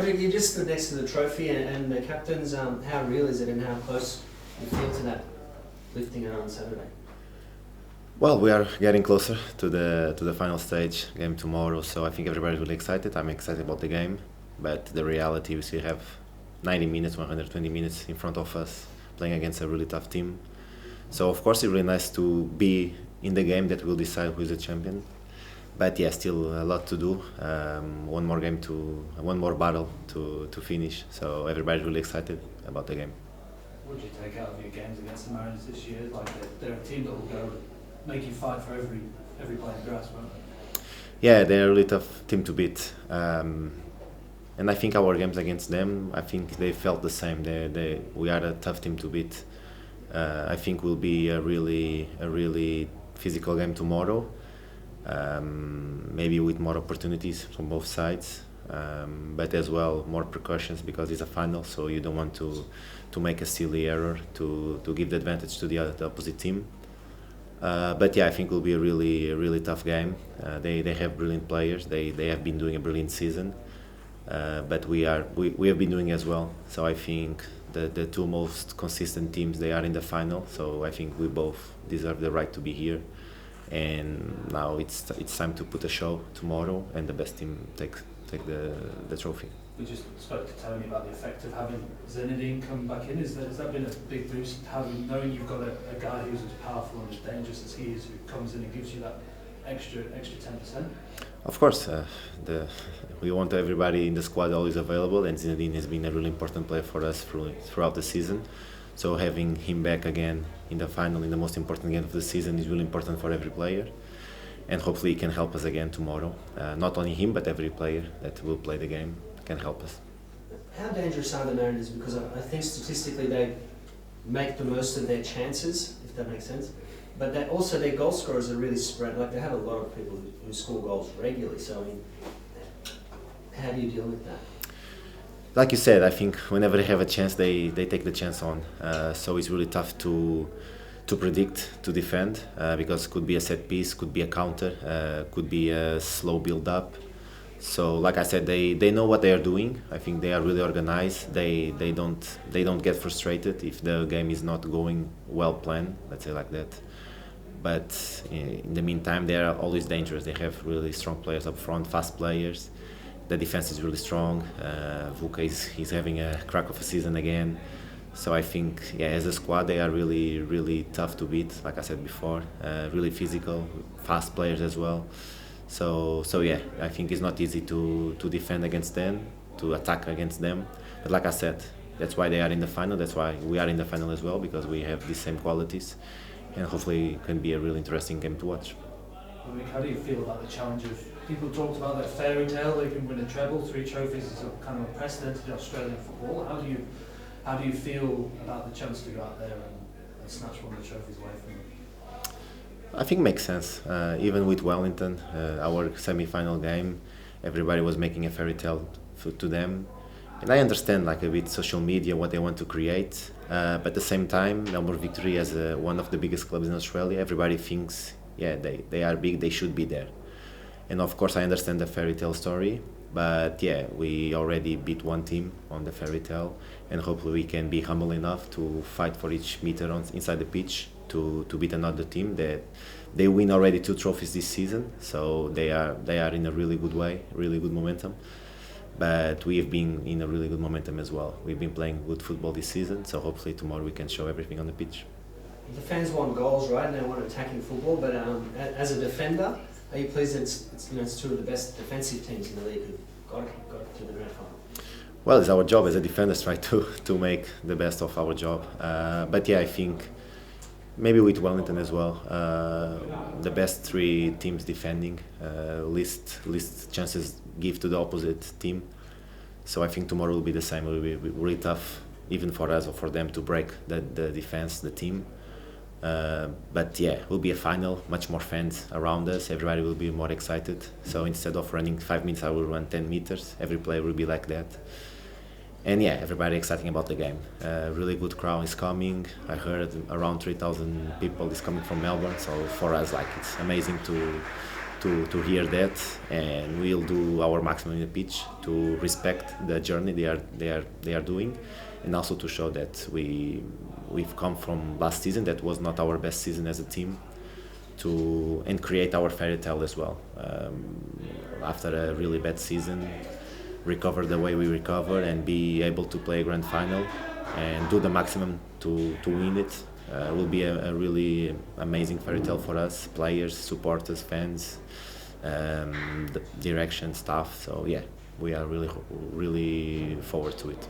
Roderick, you just stood next to the trophy and the captain's. How real is it and how close you feel to that lifting it on Saturday? Well, we are getting closer to the final stage game tomorrow, so I think everybody's really excited. I'm excited about the game, but the reality, we still have 90 minutes, 120 minutes in front of us, playing against a really tough team. So of course it's really nice to be in the game that will decide who is the champion. But yeah, still a lot to do. One more battle to finish. So everybody's really excited about the game. What did you take out of your games against the Mariners this year? Like they're a team that will go make you fight for every blade of grass, won't they? Yeah, they're a really tough team to beat. And I think our games against them, I think they felt the same. We are a tough team to beat. I think will be a really physical game tomorrow. Maybe with more opportunities from both sides, but as well more precautions because it's a final, so you don't want to make a silly error to give the advantage to the opposite team. But yeah, I think it will be a really tough game. They have brilliant players. They have been doing a brilliant season, but we have been doing as well. So I think the two most consistent teams, they are in the final. So I think we both deserve the right to be here. And now it's time to put a show tomorrow, and the best team take the trophy. We just spoke to Tony about the effect of having Zinedine come back in. Has that been a big boost? Knowing you've got a guy who's as powerful and as dangerous as he is, who comes in and gives you that extra 10%? Of course, we want everybody in the squad always available, and Zinedine has been a really important player for us throughout the season. So having him back again in the final, in the most important game of the season, is really important for every player. And hopefully he can help us again tomorrow. Not only him, but every player that will play the game can help us. How dangerous are the Mariners? Because I think statistically they make the most of their chances, if that makes sense. But also their goal scorers are really spread. Like they have a lot of people who score goals regularly. So I mean, how do you deal with that? Like you said, I think whenever they have a chance, they take the chance on. So it's really tough to predict, to defend, because it could be a set piece, could be a counter, could be a slow build-up. So, like I said, they know what they are doing. I think they are really organized. They don't get frustrated if the game is not going well planned. Let's say like that. But in the meantime, they are always dangerous. They have really strong players up front, fast players. The defense is really strong. Vuka he's having a crack of a season again. So I think, yeah, as a squad, they are really tough to beat. Like I said before, really physical, fast players as well. So yeah, I think it's not easy to defend against them, to attack against them. But like I said, that's why they are in the final. That's why we are in the final as well, because we have these same qualities, and hopefully it can be a really interesting game to watch. How do you feel about the challenge of people talked about that fairy tale? They can win a treble, 3 trophies is a kind of unprecedented in Australian football. How do you feel about the chance to go out there and snatch one of the trophies away from them? I think it makes sense. Even with Wellington, our semi-final game, everybody was making a fairy tale to them. And I understand like a bit social media, what they want to create. But at the same time, Melbourne Victory as one of the biggest clubs in Australia, everybody thinks, yeah, they are big, they should be there. And of course I understand the fairy tale story, but yeah, we already beat one team on the fairy tale, and hopefully we can be humble enough to fight for each meter inside the pitch to beat another team that they win already 2 trophies this season, so they are in a really good way, really good momentum. But we have been in a really good momentum as well. We've been playing good football this season, so hopefully tomorrow we can show everything on the pitch. The fans want goals, right? And they want attacking football, but as a defender, are you pleased that it's 2 of the best defensive teams in the league who got to the grand final? Well, it's our job as a defender to try to make the best of our job. But yeah, I think maybe with Wellington as well, the best 3 teams defending, least chances give to the opposite team. So I think tomorrow will be the same. It will be really tough, even for us or for them, to break the defense, the team. But yeah, it will be a final, much more fans around us, everybody will be more excited. So instead of running 5 minutes, I will run 10 meters. Every player will be like that. And yeah, everybody exciting about the game. Really good crowd is coming. I heard around 3,000 people is coming from Melbourne. So for us, like, it's amazing to hear that, and we'll do our maximum in the pitch to respect the journey they are doing, and also to show that we've come from last season that was not our best season as a team and create our fairy tale as well. After a really bad season, recover the way we recover and be able to play a grand final and do the maximum to win it. Will be a really amazing fairy tale for us, players, supporters, fans, the direction, staff. So yeah, we are really forward to it.